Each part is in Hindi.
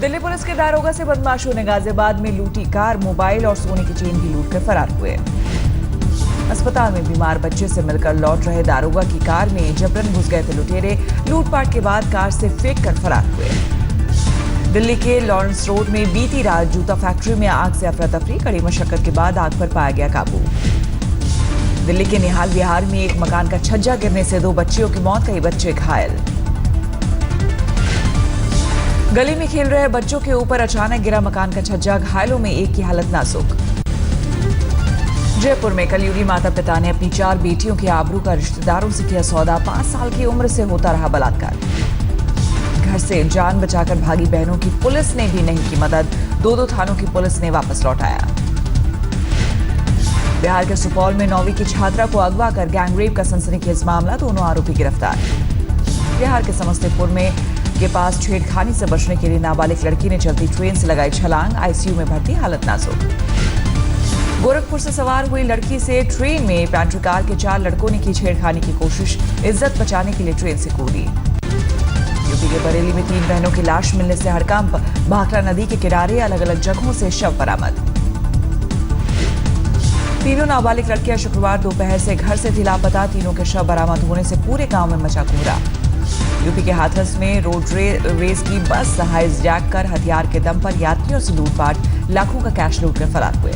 दिल्ली पुलिस के दारोगा से बदमाशों ने गाजियाबाद में लूटी कार, मोबाइल और सोने की चेन भी लूटकर फरार हुए। अस्पताल में बीमार बच्चे से मिलकर लौट रहे दारोगा की कार में जबरन घुस गए थे लुटेरे। लूटपाट के बाद कार से फेंक कर फरार हुए। दिल्ली के लॉरेंस रोड में बीती रात जूता फैक्ट्री में आग से अफरा तफरी, कड़ी मशक्कत के बाद आग पर पाया गया काबू। दिल्ली के निहाल विहार में एक मकान का छज्जा गिरने से 2 बच्चियों की मौत, कई बच्चे घायल। गली में खेल रहे बच्चों के ऊपर अचानक गिरा मकान का छज्जा, घायलों में एक की हालत नाजुक। जयपुर में कलयुगी माता पिता ने अपनी 4 बेटियों के आबरू का रिश्तेदारों से किया सौदा, 5 साल की उम्र से होता रहा बलात्कार। घर से जान बचाकर भागी बहनों की पुलिस ने भी नहीं की मदद, 2 थानों की पुलिस ने वापस लौटाया। बिहार के सुपौल में 9वीं की छात्रा को अगवा कर गैंगरेप का सनसनीखेज मामला, दोनों आरोपी गिरफ्तार। बिहार के समस्तीपुर में के पास छेड़खानी से बचने के लिए नाबालिग लड़की ने चलती ट्रेन से लगाई छलांग, आईसीयू में भर्ती, हालत नाजुक। गोरखपुर से सवार हुई लड़की से ट्रेन में पैंट्री कार के 4 लड़कों ने की छेड़खानी की कोशिश, इज्जत बचाने के लिए ट्रेन से कूदी। यूपी के बरेली में 3 बहनों की लाश मिलने से हड़कंप, भाखड़ा नदी के किनारे अलग अलग जगहों से शव बरामद। तीनों नाबालिग लड़कियां शुक्रवार दोपहर से घर से थी लापता, तीनों के शव बरामद होने से पूरे गांव में मचा कोहरा। यूपी के हाथरस में रोड रेस की बस हाईजैक कर हथियार के दम पर यात्रियों से लूटपाट, लाखों का कैश लूटकर फरार हुए।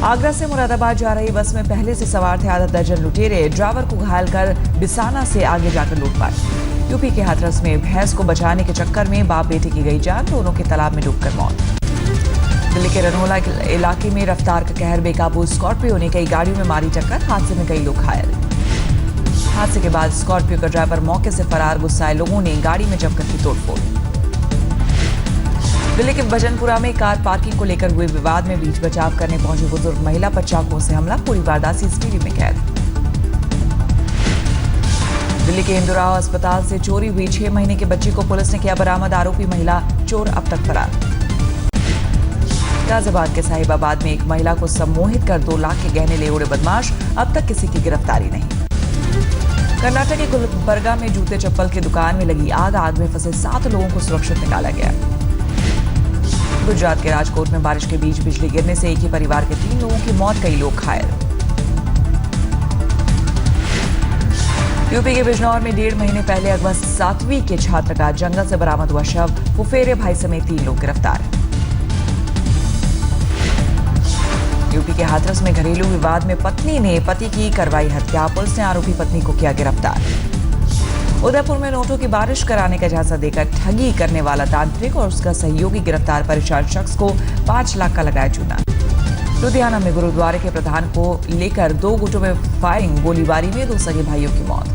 आगरा से मुरादाबाद जा रही बस में पहले से सवार थे आधा दर्जन लुटेरे, ड्राइवर को घायल कर बिसाना से आगे जाकर लूटपाट। यूपी के हाथरस में भैंस को बचाने के चक्कर में बाप बेटे की गई जान, दोनों के तालाब में डूबकर मौत। दिल्ली के रनोला इलाके में रफ्तार का कहर, बेकाबू स्कॉर्पियो ने कई गाड़ियों में मारी टक्कर, हादसे में कई लोग घायल। हादसे के बाद स्कॉर्पियो का ड्राइवर मौके से फरार, गुस्साए लोगों ने गाड़ी में जमकर की तोड़फोड़। दिल्ली के भजनपुरा में कार पार्किंग को लेकर हुए विवाद में बीच बचाव करने पहुंची बुजुर्ग महिला पर चाकुओं से हमला, पूरी वारदात सीसीटीवी में कैद। दिल्ली के इंदुराव अस्पताल से चोरी हुई 6 महीने के बच्ची को पुलिस ने किया बरामद, आरोपी महिला चोर अब तक फरार। गाजियाबाद के साहिबाबाद में एक महिला को सम्मोहित कर 2 लाख के गहने ले उड़े बदमाश, अब तक किसी की गिरफ्तारी नहीं। कर्नाटक के गुलबर्गा में जूते चप्पल की दुकान में लगी आग में फंसे 7 लोगों को सुरक्षित निकाला गया। गुजरात के राजकोट में बारिश के बीच बिजली गिरने से एक ही परिवार के 3 लोगों की मौत, कई लोग घायल। यूपी के बिजनौर में 1.5 महीने पहले अगवा 7वीं के छात्र का जंगल से बरामद हुआ शव, फुफेरे भाई समेत 3 लोग गिरफ्तार। यूपी के हाथरस में घरेलू विवाद में पत्नी ने पति की करवाई हत्या, पुलिस ने आरोपी पत्नी को किया गिरफ्तार। उदयपुर में नोटों की बारिश कराने का झांसा देकर ठगी करने वाला तांत्रिक और उसका सहयोगी गिरफ्तार, परेशान शख्स को 5 लाख का लगाया चूना। लुधियाना में गुरुद्वारे के प्रधान को लेकर 2 गुटों में फायरिंग, गोलीबारी में 2 सगे भाइयों की मौत।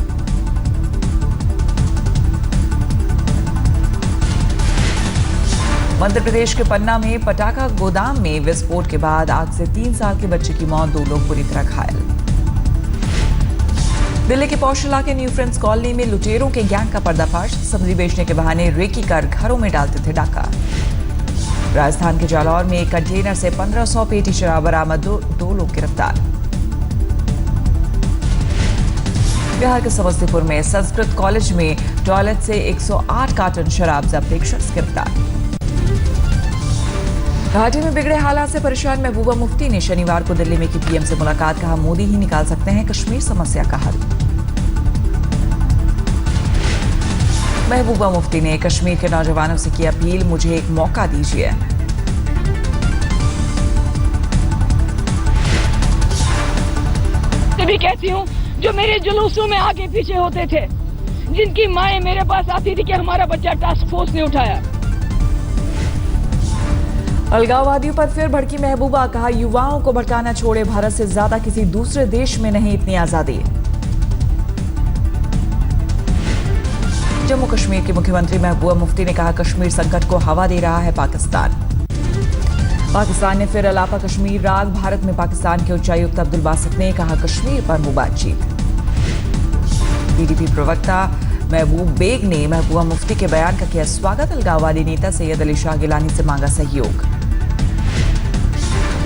मध्य प्रदेश के पन्ना में पटाखा गोदाम में विस्फोट के बाद आग से 3 साल के बच्चे की मौत, 2 लोग बुरी तरह घायल। दिल्ली के पौष इलाके न्यू फ्रेंड्स कॉलोनी में लुटेरों के गैंग का पर्दाफाश, सब्जी बेचने के बहाने रेकी कर घरों में डालते थे डाका। राजस्थान के जालौर में एक कंटेनर से 1500 पेटी शराब बरामद, 2 लोग गिरफ्तार। बिहार के समस्तीपुर में संस्कृत कॉलेज में टॉयलेट से 108 कार्टन शराब जब्त, एक शख्स गिरफ्तार। घाटी में बिगड़े हालात से परेशान महबूबा मुफ्ती ने शनिवार को दिल्ली में की पीएम से मुलाकात, कहा मोदी ही निकाल सकते हैं कश्मीर समस्या का हल। महबूबा मुफ्ती ने कश्मीर के नौजवानों से की अपील, मुझे एक मौका दीजिए। भी कहती हूँ जो मेरे जुलूसों में आगे पीछे होते थे, जिनकी माएं मेरे पास आती थी कि हमारा बच्चा टास्क फोर्स ने उठाया। अलगाववादियों पर फिर भड़की महबूबा, कहा युवाओं को भड़काना छोड़े, भारत से ज्यादा किसी दूसरे देश में नहीं इतनी आजादी। जम्मू कश्मीर के मुख्यमंत्री महबूबा मुफ्ती ने कहा कश्मीर संकट को हवा दे रहा है पाकिस्तान। पाकिस्तान ने फिर अलापा कश्मीर राग, भारत में पाकिस्तान के उच्चायुक्त अब्दुल बासित ने कहा कश्मीर पर हो बातचीत। पीडीपी प्रवक्ता महबूब बेग ने महबूबा मुफ्ती के बयान का किया स्वागत, अलगाववादी नेता सैयद अली शाह गिलानी से मांगा सहयोग।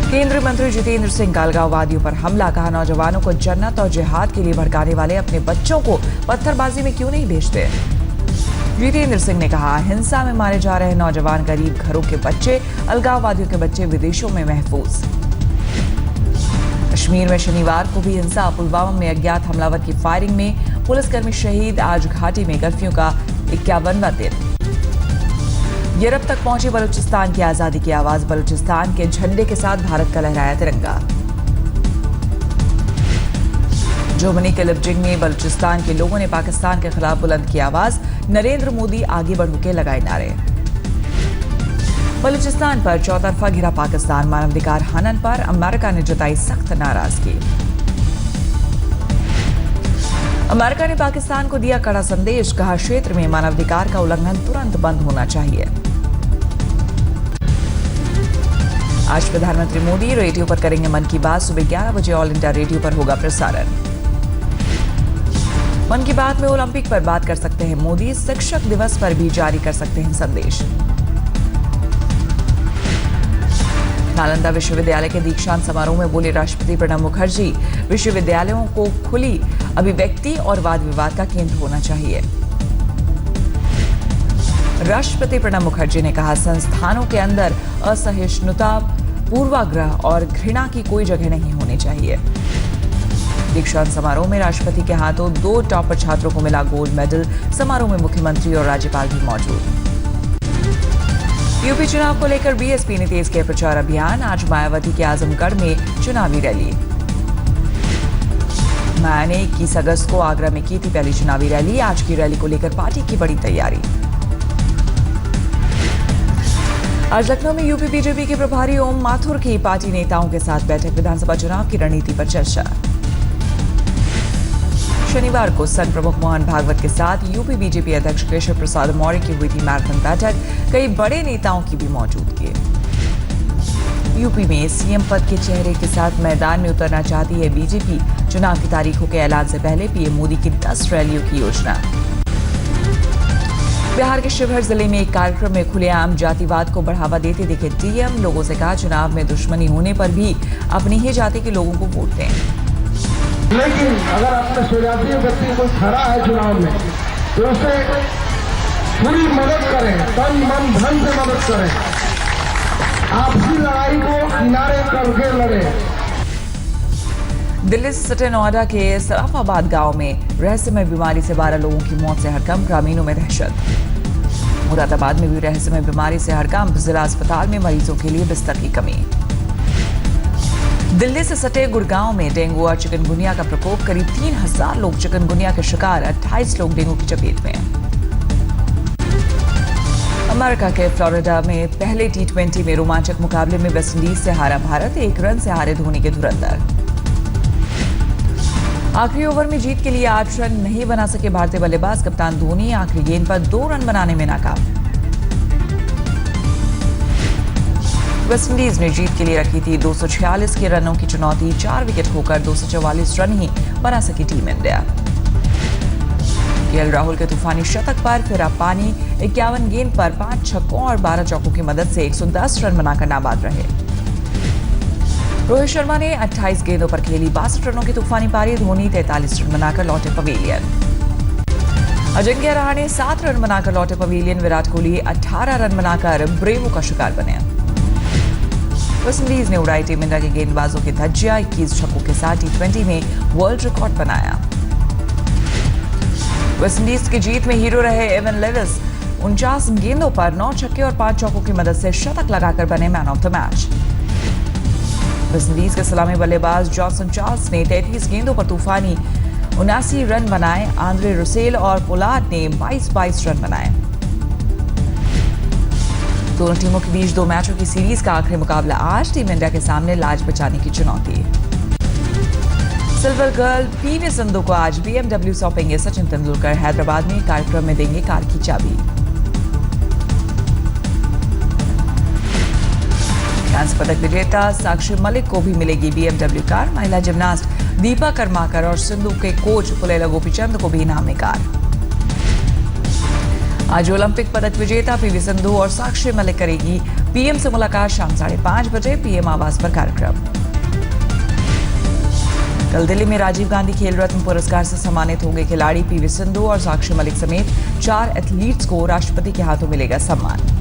केंद्रीय मंत्री जितेंद्र सिंह का अलगाववादियों पर हमला, कहा नौजवानों को जन्नत और जिहाद के लिए भड़काने वाले अपने बच्चों को पत्थरबाजी में क्यों नहीं भेजते। जितेंद्र सिंह ने कहा, हिंसा में मारे जा रहे नौजवान गरीब घरों के बच्चे, अलगाववादियों के बच्चे विदेशों में महफूज। कश्मीर में शनिवार को भी हिंसा, पुलवामा में अज्ञात हमलावर की फायरिंग में पुलिसकर्मी शहीद। आज घाटी में कर्फ्यू का 51वां दिन। यूरोप तक पहुंची बलूचिस्तान की आजादी की आवाज। बलूचिस्तान के झंडे के साथ भारत का लहराया तिरंगा। जर्मनी के लिप्जिग में बलूचिस्तान के लोगों ने पाकिस्तान के खिलाफ बुलंद की आवाज। नरेंद्र मोदी आगे बढ़ के लगाए नारे। बलूचिस्तान पर चौतरफा घिरा पाकिस्तान। मानवाधिकार हनन पर अमेरिका ने जताई सख्त नाराजगी। अमेरिका ने पाकिस्तान को दिया कड़ा संदेश। कहा, क्षेत्र में मानवाधिकार का उल्लंघन तुरंत बंद होना चाहिए। आज प्रधानमंत्री मोदी रेडियो पर करेंगे मन की बात। सुबह 11 बजे ऑल इंडिया रेडियो पर होगा प्रसारण। मन की बात में ओलंपिक पर बात कर सकते हैं मोदी। शिक्षक दिवस पर भी जारी कर सकते हैं संदेश। नालंदा विश्वविद्यालय के दीक्षांत समारोह में बोले राष्ट्रपति प्रणब मुखर्जी, विश्वविद्यालयों को खुली अभिव्यक्ति और वाद विवाद का केंद्र होना चाहिए। राष्ट्रपति प्रणब मुखर्जी ने कहा, संस्थानों के अंदर असहिष्णुता, पूर्वाग्रह और घृणा की कोई जगह नहीं होनी चाहिए। दीक्षांत समारोह में राष्ट्रपति के हाथों 2 टॉपर छात्रों को मिला गोल्ड मेडल। समारोह में मुख्यमंत्री और राज्यपाल भी मौजूद। यूपी चुनाव को लेकर बीएसपी ने तेज किया प्रचार अभियान। आज मायावती के आजमगढ़ में चुनावी रैली। माया ने 21 अगस्त को आगरा में की थी पहली चुनावी रैली। आज की रैली को लेकर पार्टी की बड़ी तैयारी। आज लखनऊ में यूपी बीजेपी के प्रभारी ओम माथुर की पार्टी नेताओं के साथ बैठक। विधानसभा चुनाव की रणनीति पर चर्चा। शनिवार को संघ प्रमुख मोहन भागवत के साथ यूपी बीजेपी अध्यक्ष केशव प्रसाद मौर्य की हुई थी मैराथन बैठक। कई बड़े नेताओं की भी मौजूदगी। यूपी में सीएम पद के चेहरे के साथ मैदान में उतरना चाहती है बीजेपी। चुनाव की तारीखों के ऐलान से पहले पीएम मोदी की 10 रैलियों की योजना। बिहार के शिवहर जिले में एक कार्यक्रम में खुलेआम जातिवाद को बढ़ावा देते दिखे डीएम। लोगों से कहा, चुनाव में दुश्मनी होने पर भी अपनी ही जाति के लोगों को वोट दें। लेकिन अगर अपने स्वजातीय व्यक्ति कोई खड़ा है चुनाव में, तो उसे पूरी मदद करें, तन मन धन से मदद करें। आपसी लड़ाई को किनारे करके लड़ें। दिल्ली से सटे नोएडा के सराफाबाद गांव में रहस्यमय बीमारी से 12 लोगों की मौत से हड़कंप। ग्रामीणों में दहशत। मुरादाबाद में भी रहस्यमय बीमारी से हड़कंप। जिला अस्पताल में मरीजों के लिए बिस्तर की कमी। दिल्ली से सटे गुड़गांव में डेंगू और चिकनगुनिया का प्रकोप। करीब 3000 लोग चिकनगुनिया के शिकार। 28 लोग डेंगू की चपेट में। अमेरिका के फ्लोरिडा में पहले T20 में रोमांचक मुकाबले में वेस्टइंडीज से हारा भारत। 1 रन से हारे धोनी के धुरंधर। आखिरी ओवर में जीत के लिए 8 रन नहीं बना सके भारतीय बल्लेबाज। कप्तान धोनी आखिरी गेंद पर 2 रन बनाने में नाकाम। वेस्टइंडीज ने जीत के लिए रखी थी 246 के रनों की चुनौती। 4 विकेट खोकर 244 रन ही बना सकी टीम इंडिया। केएल राहुल के तूफानी शतक पर फिरा पानी। 51 गेंद पर 5 छक्कों और 12 चौकों की मदद से 110 रन बनाकर नाबाद रहे। रोहित शर्मा ने 28 गेंदों पर खेली 62 रनों की तूफानी पारी। धोनी 43 रन बनाकर लौटे पवेलियन। अजिंक्य रहाणे 7 रन बनाकर लौटे पवेलियन। विराट कोहली 18 रन बनाकर ब्रेवो का शिकार बने। वेस्टइंडीज ने उड़ाई टीम इंडिया के गेंदबाजों की धज्जियां। 21 छक्कों के साथ T20 में वर्ल्ड रिकॉर्ड बनाया। वेस्टइंडीज की जीत में हीरो रहे एवन लेविस। 49 गेंदों पर 9 छक्के और 5 चौकों की मदद से शतक लगाकर बने man of the match. West Indies के सलामी बल्लेबाज जॉनसन चार्ल्स ने 33 गेंदों पर तूफानी 79 रन बनाए। आंद्रे रुसेल और पोलार्ड ने 22 रन बनाए। दोनों टीमों के बीच 2 मैचों की सीरीज का आखिरी मुकाबला आज। टीम इंडिया के सामने लाज बचाने की चुनौती। सिल्वर गर्ल पीवी सिंधु को आज BMW सौंपेंगे सचिन तेंदुलकर। हैदराबाद में कार्यक्रम में देंगे कार की चाबी। कांस्य पदक विजेता साक्षी मलिक को भी मिलेगी BMW कार। महिला जिम्नास्ट दीपा कर्माकर और सिंधु के कोच पुलेला गोपीचंद को भी इनाम में कार। आज ओलंपिक पदक विजेता पीवी सिंधु और साक्षी मलिक करेगी पीएम से मुलाकात। शाम 5:30 बजे पीएम आवास पर कार्यक्रम। कल दिल्ली में राजीव गांधी खेल रत्न पुरस्कार से सम्मानित होंगे खिलाड़ी पीवी सिंधु और साक्षी मलिक समेत 4 एथलीट्स को राष्ट्रपति के हाथों मिलेगा सम्मान।